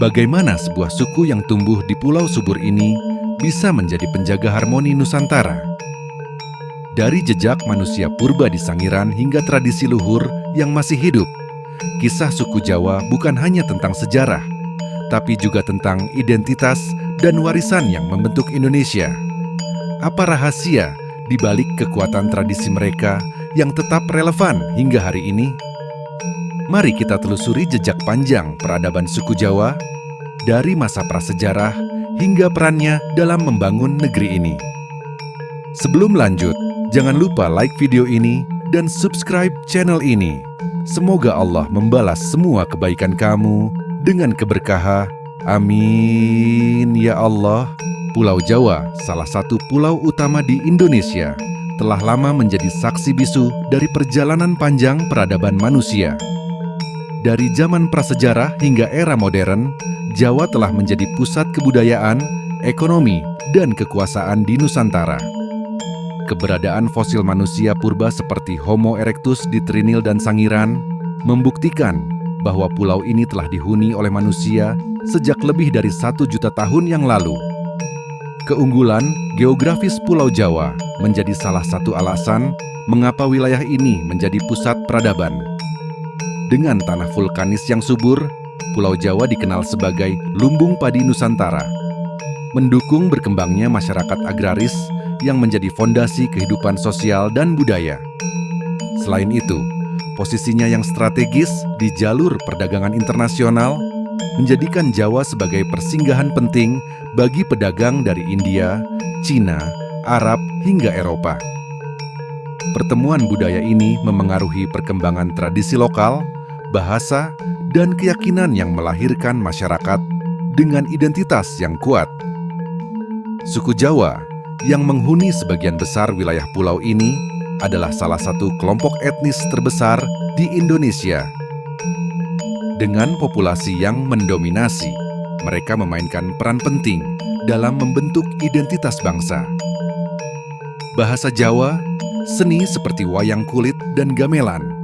bagaimana sebuah suku yang tumbuh di pulau subur ini bisa menjadi penjaga harmoni Nusantara. Dari jejak manusia purba di Sangiran hingga tradisi luhur yang masih hidup, kisah suku Jawa bukan hanya tentang sejarah, tapi juga tentang identitas dan warisan yang membentuk Indonesia. Apa rahasia di balik kekuatan tradisi mereka yang tetap relevan hingga hari ini? Mari kita telusuri jejak panjang peradaban suku Jawa, dari masa prasejarah hingga perannya dalam membangun negeri ini. Sebelum lanjut, jangan lupa like video ini dan subscribe channel ini. Semoga Allah membalas semua kebaikan kamu dengan keberkahan. Amin ya Allah. Pulau Jawa, salah satu pulau utama di Indonesia, telah lama menjadi saksi bisu dari perjalanan panjang peradaban manusia. Dari zaman prasejarah hingga era modern, Jawa telah menjadi pusat kebudayaan, ekonomi, dan kekuasaan di Nusantara. Keberadaan fosil manusia purba seperti Homo erectus di Trinil dan Sangiran membuktikan bahwa pulau ini telah dihuni oleh manusia sejak lebih dari 1 juta tahun yang lalu. Keunggulan geografis Pulau Jawa menjadi salah satu alasan mengapa wilayah ini menjadi pusat peradaban. Dengan tanah vulkanis yang subur, Pulau Jawa dikenal sebagai lumbung padi Nusantara, mendukung berkembangnya masyarakat agraris yang menjadi fondasi kehidupan sosial dan budaya. Selain itu, posisinya yang strategis di jalur perdagangan internasional menjadikan Jawa sebagai persinggahan penting bagi pedagang dari India, Cina, Arab, hingga Eropa. Pertemuan budaya ini memengaruhi perkembangan tradisi lokal, bahasa, dan keyakinan yang melahirkan masyarakat dengan identitas yang kuat. Suku Jawa yang menghuni sebagian besar wilayah pulau ini adalah salah satu kelompok etnis terbesar di Indonesia. Dengan populasi yang mendominasi, mereka memainkan peran penting dalam membentuk identitas bangsa. Bahasa Jawa, seni seperti wayang kulit dan gamelan,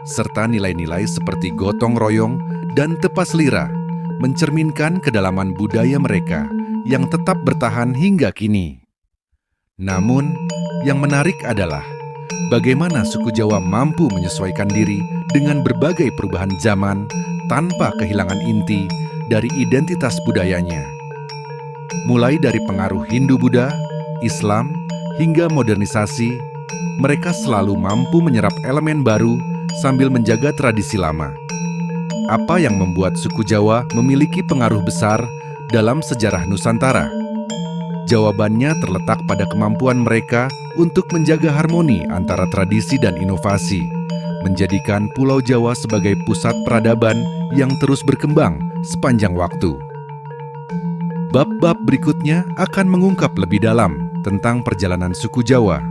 serta nilai-nilai seperti gotong royong dan tepas lira mencerminkan kedalaman budaya mereka yang tetap bertahan hingga kini. Namun, yang menarik adalah bagaimana suku Jawa mampu menyesuaikan diri dengan berbagai perubahan zaman tanpa kehilangan inti dari identitas budayanya. Mulai dari pengaruh Hindu-Buddha, Islam, hingga modernisasi, mereka selalu mampu menyerap elemen baru sambil menjaga tradisi lama. Apa yang membuat suku Jawa memiliki pengaruh besar dalam sejarah Nusantara? Jawabannya terletak pada kemampuan mereka untuk menjaga harmoni antara tradisi dan inovasi, menjadikan Pulau Jawa sebagai pusat peradaban yang terus berkembang sepanjang waktu. Bab-bab berikutnya akan mengungkap lebih dalam tentang perjalanan suku Jawa,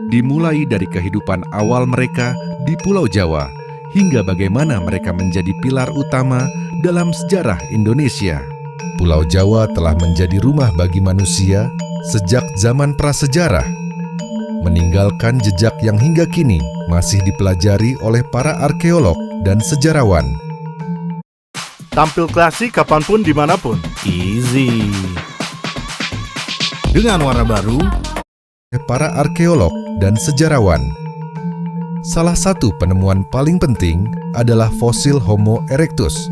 dimulai dari kehidupan awal mereka di Pulau Jawa, hingga bagaimana mereka menjadi pilar utama dalam sejarah Indonesia. Pulau Jawa telah menjadi rumah bagi manusia sejak zaman prasejarah, meninggalkan jejak yang hingga kini masih dipelajari oleh para arkeolog dan sejarawan. Tampil klasik kapanpun dimanapun. Easy. Dengan warna baru, para arkeolog dan sejarawan. Salah satu penemuan paling penting adalah fosil Homo erectus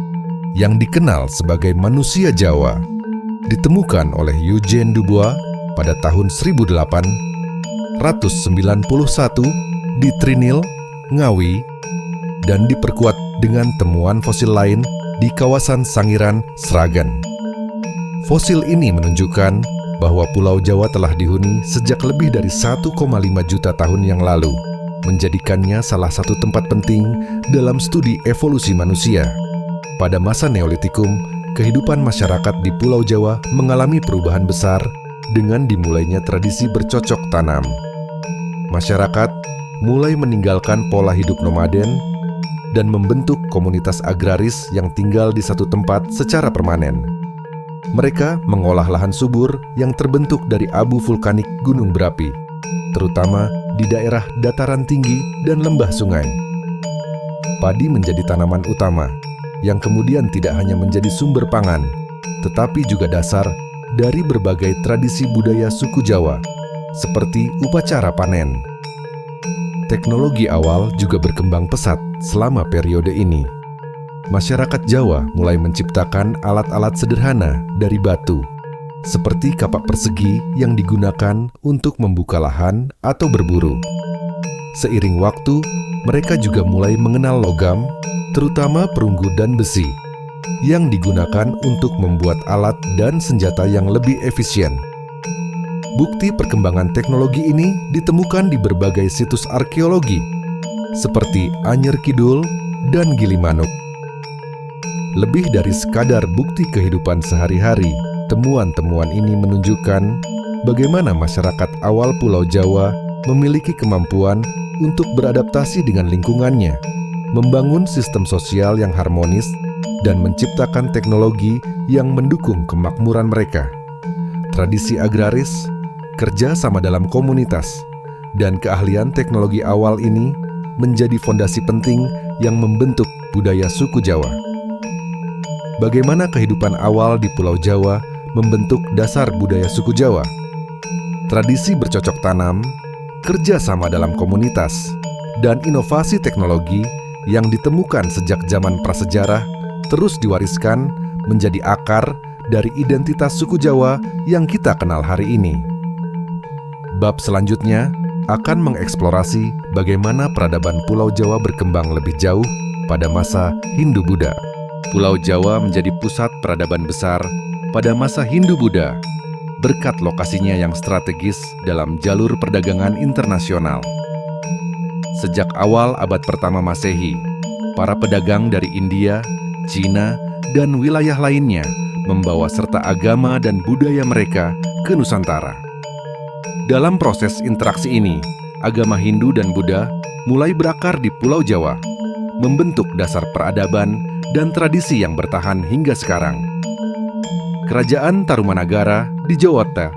yang dikenal sebagai manusia Jawa, ditemukan oleh Eugene Dubois pada tahun 1891 di Trinil, Ngawi, dan diperkuat dengan temuan fosil lain di kawasan Sangiran, Sragen. Fosil ini menunjukkan bahwa Pulau Jawa telah dihuni sejak lebih dari 1,5 juta tahun yang lalu, menjadikannya salah satu tempat penting dalam studi evolusi manusia. Pada masa Neolitikum, kehidupan masyarakat di Pulau Jawa mengalami perubahan besar dengan dimulainya tradisi bercocok tanam. Masyarakat mulai meninggalkan pola hidup nomaden dan membentuk komunitas agraris yang tinggal di satu tempat secara permanen. Mereka mengolah lahan subur yang terbentuk dari abu vulkanik gunung berapi, terutama di daerah dataran tinggi dan lembah sungai. Padi menjadi tanaman utama, yang kemudian tidak hanya menjadi sumber pangan, tetapi juga dasar dari berbagai tradisi budaya suku Jawa, seperti upacara panen. Teknologi awal juga berkembang pesat selama periode ini. Masyarakat Jawa mulai menciptakan alat-alat sederhana dari batu, seperti kapak persegi yang digunakan untuk membuka lahan atau berburu. Seiring waktu, mereka juga mulai mengenal logam, terutama perunggu dan besi, yang digunakan untuk membuat alat dan senjata yang lebih efisien. Bukti perkembangan teknologi ini ditemukan di berbagai situs arkeologi, seperti Anyer Kidul dan Gilimanuk. Lebih dari sekadar bukti kehidupan sehari-hari, temuan-temuan ini menunjukkan bagaimana masyarakat awal Pulau Jawa memiliki kemampuan untuk beradaptasi dengan lingkungannya, membangun sistem sosial yang harmonis, dan menciptakan teknologi yang mendukung kemakmuran mereka. Tradisi agraris, kerja sama dalam komunitas, dan keahlian teknologi awal ini menjadi fondasi penting yang membentuk budaya suku Jawa. Bagaimana kehidupan awal di Pulau Jawa membentuk dasar budaya suku Jawa? Tradisi bercocok tanam, kerja sama dalam komunitas, dan inovasi teknologi yang ditemukan sejak zaman prasejarah terus diwariskan menjadi akar dari identitas suku Jawa yang kita kenal hari ini. Bab selanjutnya akan mengeksplorasi bagaimana peradaban Pulau Jawa berkembang lebih jauh pada masa Hindu-Buddha. Pulau Jawa menjadi pusat peradaban besar pada masa Hindu-Buddha, berkat lokasinya yang strategis dalam jalur perdagangan internasional. Sejak awal abad pertama Masehi, para pedagang dari India, Cina, dan wilayah lainnya membawa serta agama dan budaya mereka ke Nusantara. Dalam proses interaksi ini, agama Hindu dan Buddha mulai berakar di Pulau Jawa, membentuk dasar peradaban dan tradisi yang bertahan hingga sekarang. Kerajaan Tarumanagara di Jawa Tengah,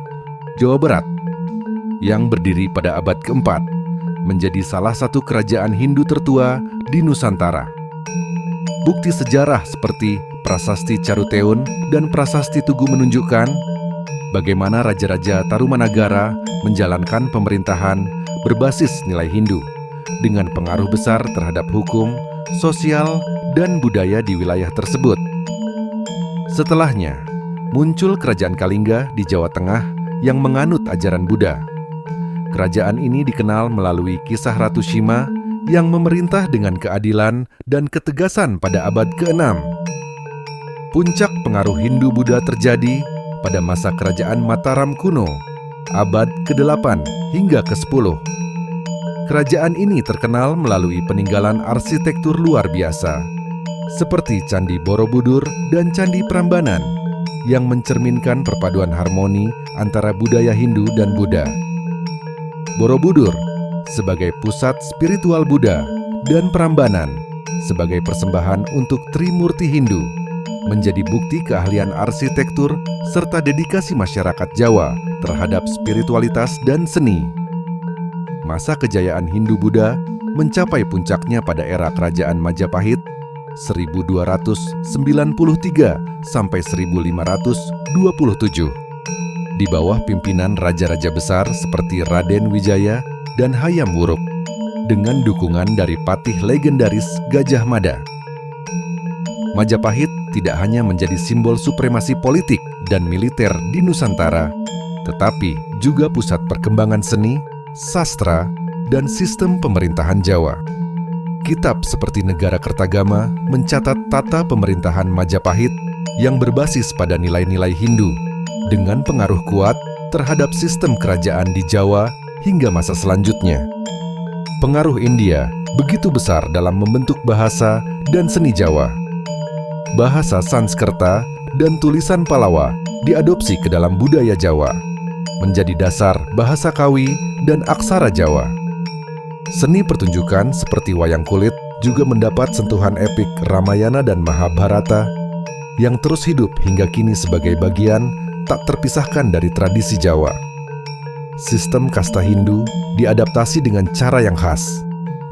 Jawa Barat, yang berdiri pada abad keempat, menjadi salah satu kerajaan Hindu tertua di Nusantara. Bukti sejarah seperti Prasasti Caruteun dan Prasasti Tugu menunjukkan bagaimana raja-raja Tarumanagara menjalankan pemerintahan berbasis nilai Hindu dengan pengaruh besar terhadap hukum, sosial, dan budaya di wilayah tersebut. Setelahnya, muncul Kerajaan Kalingga di Jawa Tengah yang menganut ajaran Buddha. Kerajaan ini dikenal melalui kisah Ratu Shima yang memerintah dengan keadilan dan ketegasan pada abad ke-6. Puncak pengaruh Hindu-Buddha terjadi pada masa Kerajaan Mataram kuno, abad ke-8 hingga ke-10. Kerajaan ini terkenal melalui peninggalan arsitektur luar biasa, seperti Candi Borobudur dan Candi Prambanan, yang mencerminkan perpaduan harmoni antara budaya Hindu dan Buddha. Borobudur sebagai pusat spiritual Buddha dan Prambanan sebagai persembahan untuk Trimurti Hindu menjadi bukti keahlian arsitektur serta dedikasi masyarakat Jawa terhadap spiritualitas dan seni. Masa kejayaan Hindu-Buddha mencapai puncaknya pada era Kerajaan Majapahit 1293 sampai 1527 di bawah pimpinan raja-raja besar seperti Raden Wijaya dan Hayam Wuruk dengan dukungan dari patih legendaris Gajah Mada. Majapahit tidak hanya menjadi simbol supremasi politik dan militer di Nusantara, tetapi juga pusat perkembangan seni, sastra, dan sistem pemerintahan Jawa. Kitab seperti Negara Kertagama mencatat tata pemerintahan Majapahit yang berbasis pada nilai-nilai Hindu dengan pengaruh kuat terhadap sistem kerajaan di Jawa hingga masa selanjutnya. Pengaruh India begitu besar dalam membentuk bahasa dan seni Jawa. Bahasa Sanskerta dan tulisan Palawa diadopsi ke dalam budaya Jawa, menjadi dasar bahasa Kawi dan aksara Jawa. Seni pertunjukan seperti wayang kulit juga mendapat sentuhan epik Ramayana dan Mahabharata yang terus hidup hingga kini sebagai bagian tak terpisahkan dari tradisi Jawa. Sistem kasta Hindu diadaptasi dengan cara yang khas,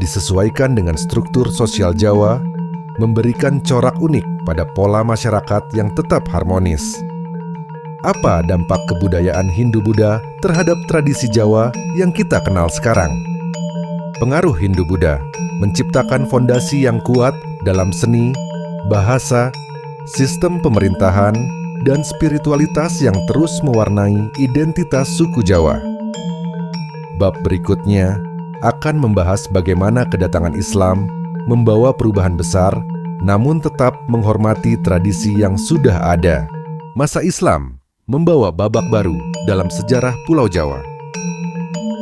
disesuaikan dengan struktur sosial Jawa, memberikan corak unik pada pola masyarakat yang tetap harmonis. Apa dampak kebudayaan Hindu-Buddha terhadap tradisi Jawa yang kita kenal sekarang? Pengaruh Hindu-Buddha menciptakan fondasi yang kuat dalam seni, bahasa, sistem pemerintahan, dan spiritualitas yang terus mewarnai identitas suku Jawa. Bab berikutnya akan membahas bagaimana kedatangan Islam membawa perubahan besar, namun tetap menghormati tradisi yang sudah ada. Masa Islam membawa babak baru dalam sejarah Pulau Jawa.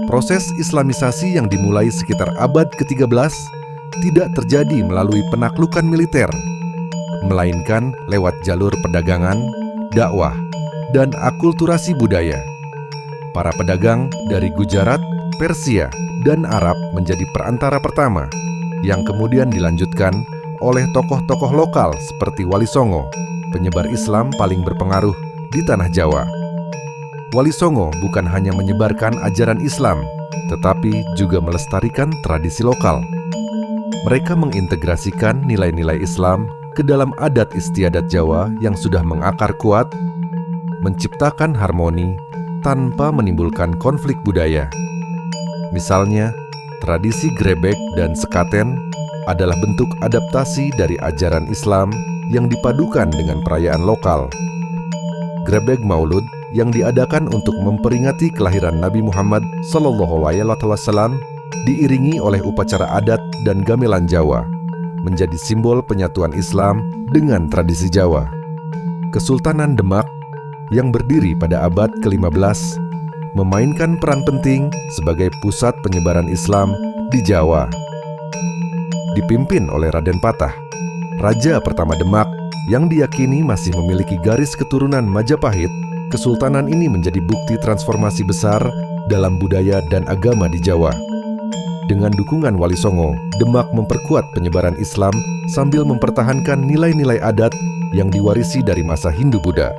Proses Islamisasi yang dimulai sekitar abad ke-13 tidak terjadi melalui penaklukan militer, melainkan lewat jalur perdagangan, dakwah, dan akulturasi budaya. Para pedagang dari Gujarat, Persia, dan Arab menjadi perantara pertama, yang kemudian dilanjutkan oleh tokoh-tokoh lokal seperti Wali Songo, penyebar Islam paling berpengaruh di tanah Jawa. Wali Songo bukan hanya menyebarkan ajaran Islam, tetapi juga melestarikan tradisi lokal. Mereka mengintegrasikan nilai-nilai Islam ke dalam adat istiadat Jawa yang sudah mengakar kuat, menciptakan harmoni tanpa menimbulkan konflik budaya. Misalnya, tradisi grebek dan sekaten adalah bentuk adaptasi dari ajaran Islam yang dipadukan dengan perayaan lokal. Grebek Maulud yang diadakan untuk memperingati kelahiran Nabi Muhammad SAW diiringi oleh upacara adat dan gamelan Jawa, menjadi simbol penyatuan Islam dengan tradisi Jawa. Kesultanan Demak yang berdiri pada abad ke-15 memainkan peran penting sebagai pusat penyebaran Islam di Jawa. Dipimpin oleh Raden Patah, raja pertama Demak yang diyakini masih memiliki garis keturunan Majapahit, kesultanan ini menjadi bukti transformasi besar dalam budaya dan agama di Jawa. Dengan dukungan Wali Songo, Demak memperkuat penyebaran Islam sambil mempertahankan nilai-nilai adat yang diwarisi dari masa Hindu-Buddha.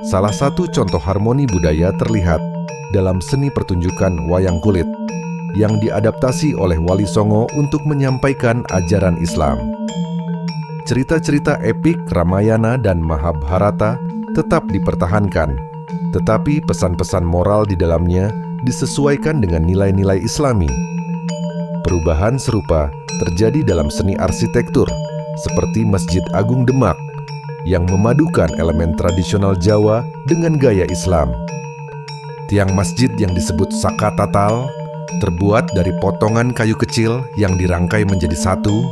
Salah satu contoh harmoni budaya terlihat dalam seni pertunjukan wayang kulit yang diadaptasi oleh Wali Songo untuk menyampaikan ajaran Islam. Cerita-cerita epik Ramayana dan Mahabharata tetap dipertahankan, tetapi pesan-pesan moral di dalamnya disesuaikan dengan nilai-nilai Islami. Perubahan serupa terjadi dalam seni arsitektur, seperti Masjid Agung Demak, yang memadukan elemen tradisional Jawa dengan gaya Islam. Tiang masjid yang disebut Saka Tatal terbuat dari potongan kayu kecil yang dirangkai menjadi satu,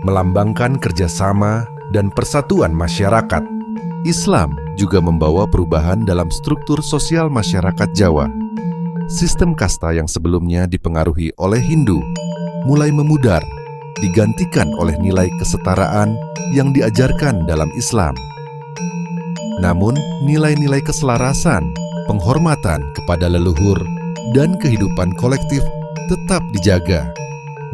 melambangkan kerjasama dan persatuan masyarakat. Islam juga membawa perubahan dalam struktur sosial masyarakat Jawa. Sistem kasta yang sebelumnya dipengaruhi oleh Hindu mulai memudar, digantikan oleh nilai kesetaraan yang diajarkan dalam Islam. Namun, nilai-nilai keselarasan, penghormatan kepada leluhur, dan kehidupan kolektif tetap dijaga,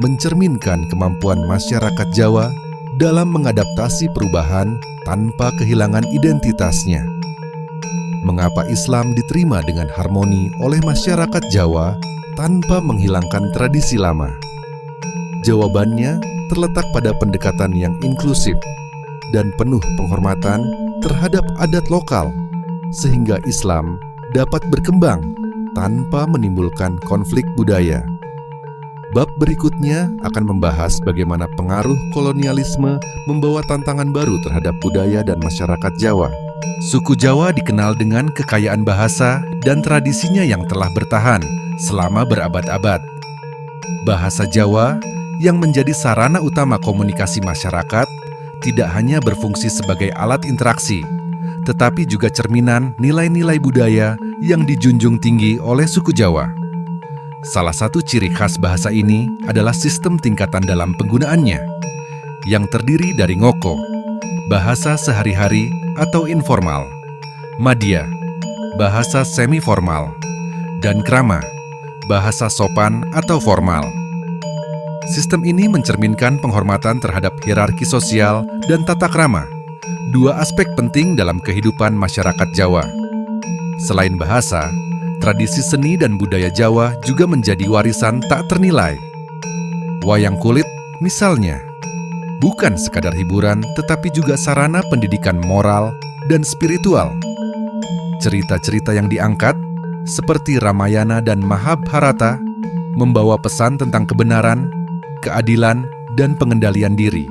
mencerminkan kemampuan masyarakat Jawa dalam mengadaptasi perubahan tanpa kehilangan identitasnya. Mengapa Islam diterima dengan harmoni oleh masyarakat Jawa tanpa menghilangkan tradisi lama? Jawabannya terletak pada pendekatan yang inklusif dan penuh penghormatan terhadap adat lokal, sehingga Islam dapat berkembang tanpa menimbulkan konflik budaya. Bab berikutnya akan membahas bagaimana pengaruh kolonialisme membawa tantangan baru terhadap budaya dan masyarakat Jawa. Suku Jawa dikenal dengan kekayaan bahasa dan tradisinya yang telah bertahan selama berabad-abad. Bahasa Jawa yang menjadi sarana utama komunikasi masyarakat tidak hanya berfungsi sebagai alat interaksi, tetapi juga cerminan nilai-nilai budaya yang dijunjung tinggi oleh suku Jawa. Salah satu ciri khas bahasa ini adalah sistem tingkatan dalam penggunaannya, yang terdiri dari ngoko, bahasa sehari-hari atau informal, madya, bahasa semi-formal, dan krama, bahasa sopan atau formal. Sistem ini mencerminkan penghormatan terhadap hierarki sosial dan tata krama, dua aspek penting dalam kehidupan masyarakat Jawa. Selain bahasa, tradisi seni dan budaya Jawa juga menjadi warisan tak ternilai. Wayang kulit, misalnya, bukan sekadar hiburan, tetapi juga sarana pendidikan moral dan spiritual. Cerita-cerita yang diangkat, seperti Ramayana dan Mahabharata, membawa pesan tentang kebenaran, keadilan, dan pengendalian diri.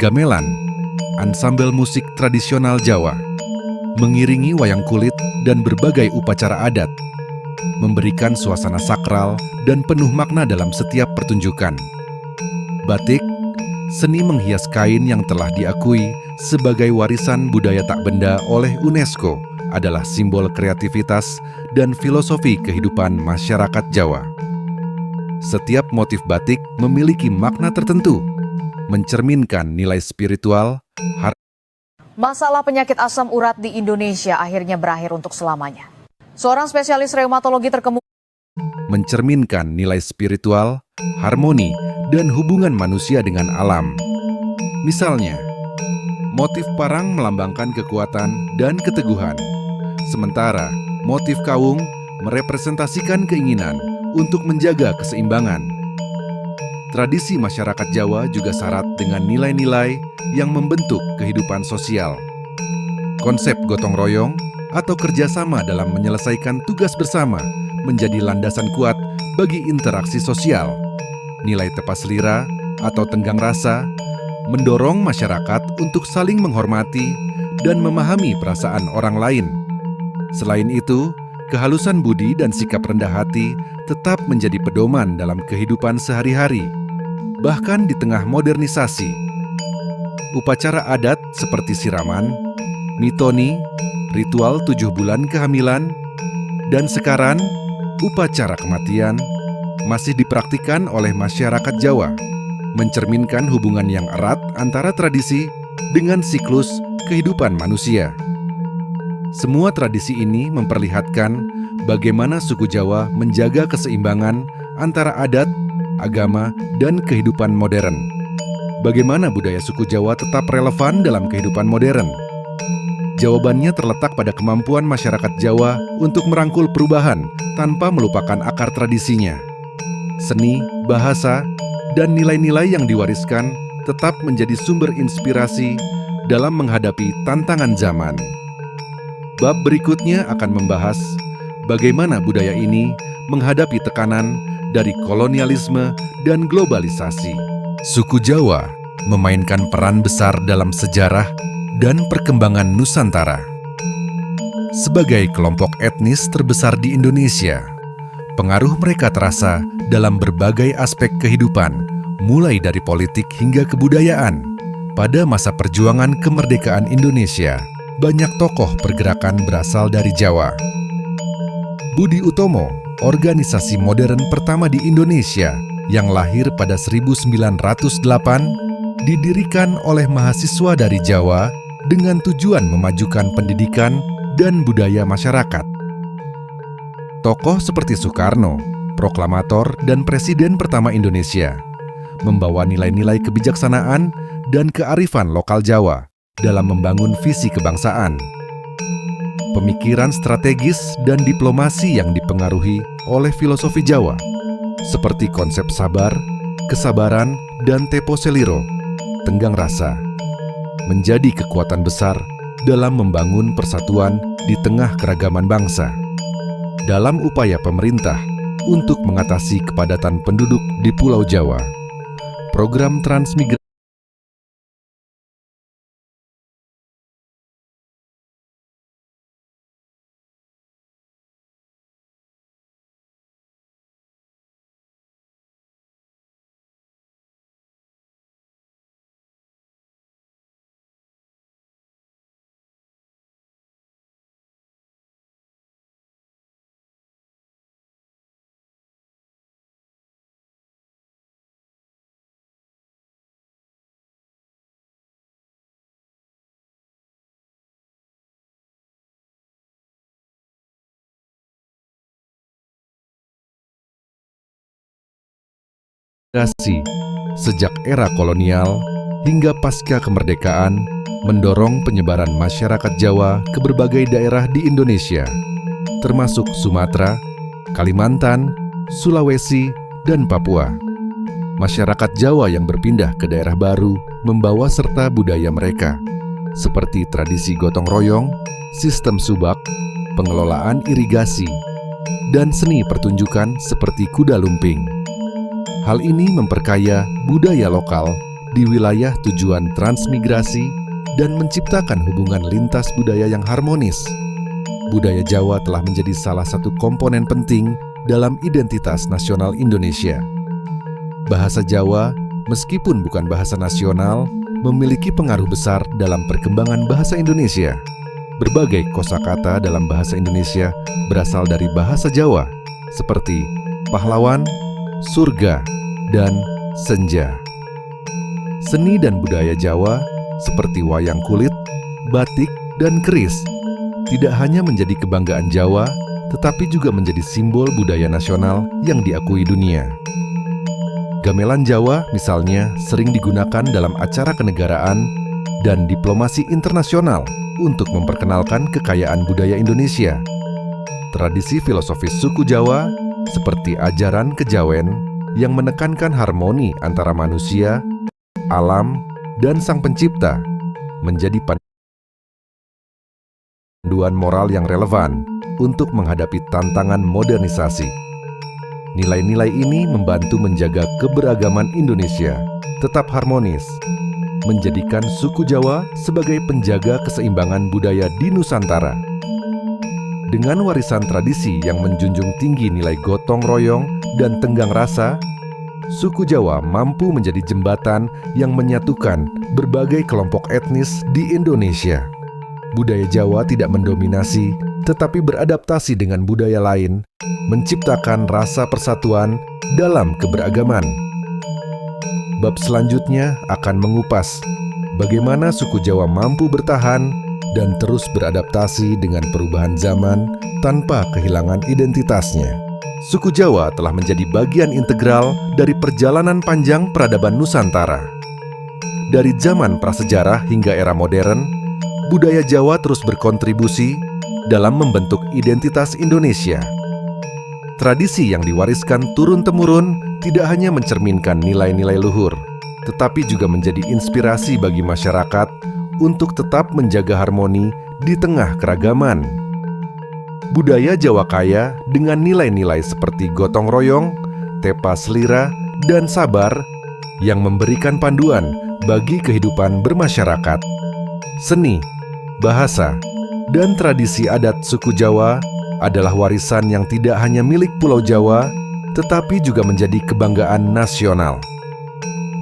Gamelan, ansambel musik tradisional Jawa, mengiringi wayang kulit dan berbagai upacara adat, memberikan suasana sakral dan penuh makna dalam setiap pertunjukan. Batik, seni menghias kain yang telah diakui sebagai warisan budaya tak benda oleh UNESCO, adalah simbol kreativitas dan filosofi kehidupan masyarakat Jawa. Setiap motif batik memiliki makna tertentu, mencerminkan nilai spiritual. Masalah penyakit asam urat di Indonesia akhirnya berakhir untuk selamanya. Seorang spesialis reumatologi terkemuka mencerminkan nilai spiritual, harmoni, dan hubungan manusia dengan alam. Misalnya, motif parang melambangkan kekuatan dan keteguhan, sementara motif kawung merepresentasikan keinginan untuk menjaga keseimbangan. Tradisi masyarakat Jawa juga syarat dengan nilai-nilai yang membentuk kehidupan sosial. Konsep gotong royong atau kerjasama dalam menyelesaikan tugas bersama menjadi landasan kuat bagi interaksi sosial. Nilai tepas lira atau tenggang rasa mendorong masyarakat untuk saling menghormati dan memahami perasaan orang lain. Selain itu, kehalusan budi dan sikap rendah hati tetap menjadi pedoman dalam kehidupan sehari-hari, bahkan di tengah modernisasi. Upacara adat seperti siraman, mitoni, ritual 7 bulan kehamilan, dan sekarang upacara kematian masih dipraktikkan oleh masyarakat Jawa, mencerminkan hubungan yang erat antara tradisi dengan siklus kehidupan manusia. Semua tradisi ini memperlihatkan bagaimana suku Jawa menjaga keseimbangan antara adat, agama, dan kehidupan modern. Bagaimana budaya suku Jawa tetap relevan dalam kehidupan modern? Jawabannya terletak pada kemampuan masyarakat Jawa untuk merangkul perubahan tanpa melupakan akar tradisinya. Seni, bahasa, dan nilai-nilai yang diwariskan tetap menjadi sumber inspirasi dalam menghadapi tantangan zaman. Bab berikutnya akan membahas bagaimana budaya ini menghadapi tekanan dari kolonialisme dan globalisasi. Suku Jawa memainkan peran besar dalam sejarah dan perkembangan Nusantara. Sebagai kelompok etnis terbesar di Indonesia, pengaruh mereka terasa dalam berbagai aspek kehidupan, mulai dari politik hingga kebudayaan. Pada masa perjuangan kemerdekaan Indonesia, banyak tokoh pergerakan berasal dari Jawa. Budi Utomo, organisasi modern pertama di Indonesia yang lahir pada 1908, didirikan oleh mahasiswa dari Jawa dengan tujuan memajukan pendidikan dan budaya masyarakat. Tokoh seperti Soekarno, proklamator dan presiden pertama Indonesia, membawa nilai-nilai kebijaksanaan dan kearifan lokal Jawa dalam membangun visi kebangsaan. Pemikiran strategis dan diplomasi yang dipengaruhi oleh filosofi Jawa, seperti konsep sabar, kesabaran, dan tempo seliro, tenggang rasa, menjadi kekuatan besar dalam membangun persatuan di tengah keragaman bangsa. Dalam upaya pemerintah untuk mengatasi kepadatan penduduk di Pulau Jawa, program transmigrasi sejak era kolonial hingga pasca kemerdekaan mendorong penyebaran masyarakat Jawa ke berbagai daerah di Indonesia, termasuk Sumatera, Kalimantan, Sulawesi, dan Papua. Masyarakat Jawa yang berpindah ke daerah baru membawa serta budaya mereka, seperti tradisi gotong royong, sistem subak, pengelolaan irigasi, dan seni pertunjukan seperti kuda lumping. Hal ini memperkaya budaya lokal di wilayah tujuan transmigrasi dan menciptakan hubungan lintas budaya yang harmonis. Budaya Jawa telah menjadi salah satu komponen penting dalam identitas nasional Indonesia. Bahasa Jawa, meskipun bukan bahasa nasional, memiliki pengaruh besar dalam perkembangan bahasa Indonesia. Berbagai kosakata dalam bahasa Indonesia berasal dari bahasa Jawa, seperti pahlawan, surga, dan senja. Seni dan budaya Jawa, seperti wayang kulit, batik, dan keris, tidak hanya menjadi kebanggaan Jawa, tetapi juga menjadi simbol budaya nasional yang diakui dunia. Gamelan Jawa, misalnya, sering digunakan dalam acara kenegaraan dan diplomasi internasional untuk memperkenalkan kekayaan budaya Indonesia. Tradisi filosofis suku Jawa, seperti ajaran kejawen yang menekankan harmoni antara manusia, alam, dan Sang Pencipta, menjadi panduan moral yang relevan untuk menghadapi tantangan modernisasi. Nilai-nilai ini membantu menjaga keberagaman Indonesia tetap harmonis, menjadikan suku Jawa sebagai penjaga keseimbangan budaya di Nusantara. Dengan warisan tradisi yang menjunjung tinggi nilai gotong royong dan tenggang rasa, suku Jawa mampu menjadi jembatan yang menyatukan berbagai kelompok etnis di Indonesia. Budaya Jawa tidak mendominasi, tetapi beradaptasi dengan budaya lain, menciptakan rasa persatuan dalam keberagaman. Bab selanjutnya akan mengupas bagaimana suku Jawa mampu bertahan dan terus beradaptasi dengan perubahan zaman tanpa kehilangan identitasnya. Suku Jawa telah menjadi bagian integral dari perjalanan panjang peradaban Nusantara. Dari zaman prasejarah hingga era modern, budaya Jawa terus berkontribusi dalam membentuk identitas Indonesia. Tradisi yang diwariskan turun-temurun tidak hanya mencerminkan nilai-nilai luhur, tetapi juga menjadi inspirasi bagi masyarakat untuk tetap menjaga harmoni di tengah keragaman. Budaya Jawa kaya dengan nilai-nilai seperti gotong royong, tepa selira, dan sabar yang memberikan panduan bagi kehidupan bermasyarakat. Seni, bahasa, dan tradisi adat suku Jawa adalah warisan yang tidak hanya milik Pulau Jawa, tetapi juga menjadi kebanggaan nasional.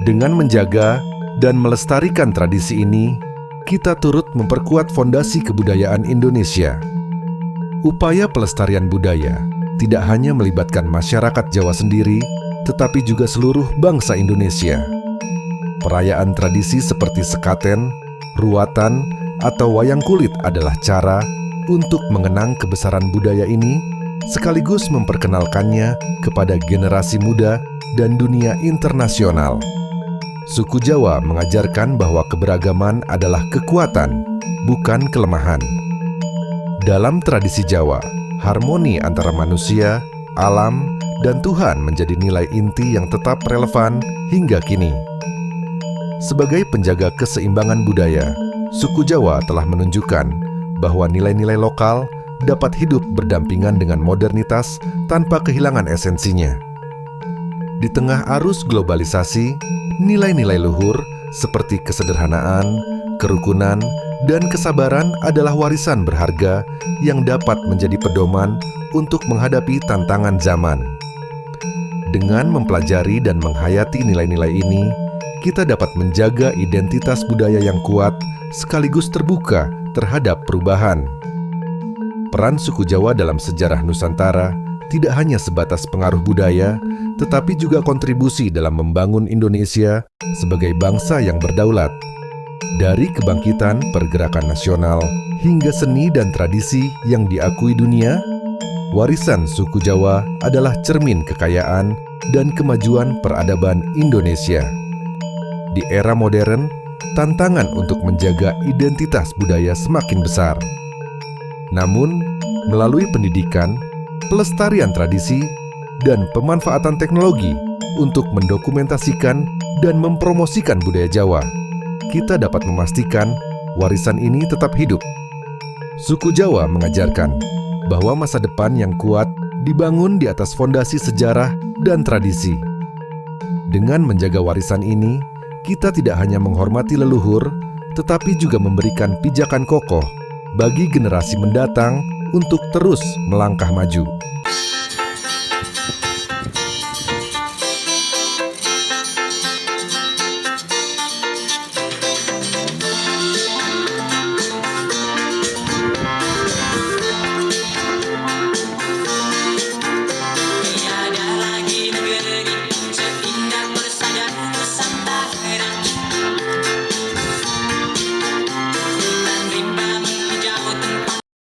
Dengan menjaga dan melestarikan tradisi ini, kita turut memperkuat fondasi kebudayaan Indonesia. Upaya pelestarian budaya tidak hanya melibatkan masyarakat Jawa sendiri, tetapi juga seluruh bangsa Indonesia. Perayaan tradisi seperti sekaten, ruatan, atau wayang kulit adalah cara untuk mengenang kebesaran budaya ini, sekaligus memperkenalkannya kepada generasi muda dan dunia internasional. Suku Jawa mengajarkan bahwa keberagaman adalah kekuatan, bukan kelemahan. Dalam tradisi Jawa, harmoni antara manusia, alam, dan Tuhan menjadi nilai inti yang tetap relevan hingga kini. Sebagai penjaga keseimbangan budaya, suku Jawa telah menunjukkan bahwa nilai-nilai lokal dapat hidup berdampingan dengan modernitas tanpa kehilangan esensinya. Di tengah arus globalisasi, nilai-nilai luhur seperti kesederhanaan, kerukunan, dan kesabaran adalah warisan berharga yang dapat menjadi pedoman untuk menghadapi tantangan zaman. Dengan mempelajari dan menghayati nilai-nilai ini, kita dapat menjaga identitas budaya yang kuat sekaligus terbuka terhadap perubahan. Peran suku Jawa dalam sejarah Nusantara tidak hanya sebatas pengaruh budaya, tetapi juga kontribusi dalam membangun Indonesia sebagai bangsa yang berdaulat. Dari kebangkitan pergerakan nasional hingga seni dan tradisi yang diakui dunia, warisan suku Jawa adalah cermin kekayaan dan kemajuan peradaban Indonesia. Di era modern, tantangan untuk menjaga identitas budaya semakin besar. Namun, melalui pendidikan, pelestarian tradisi, dan pemanfaatan teknologi untuk mendokumentasikan dan mempromosikan budaya Jawa, kita dapat memastikan warisan ini tetap hidup. Suku Jawa mengajarkan bahwa masa depan yang kuat dibangun di atas fondasi sejarah dan tradisi. Dengan menjaga warisan ini, kita tidak hanya menghormati leluhur, tetapi juga memberikan pijakan kokoh bagi generasi mendatang untuk terus melangkah maju.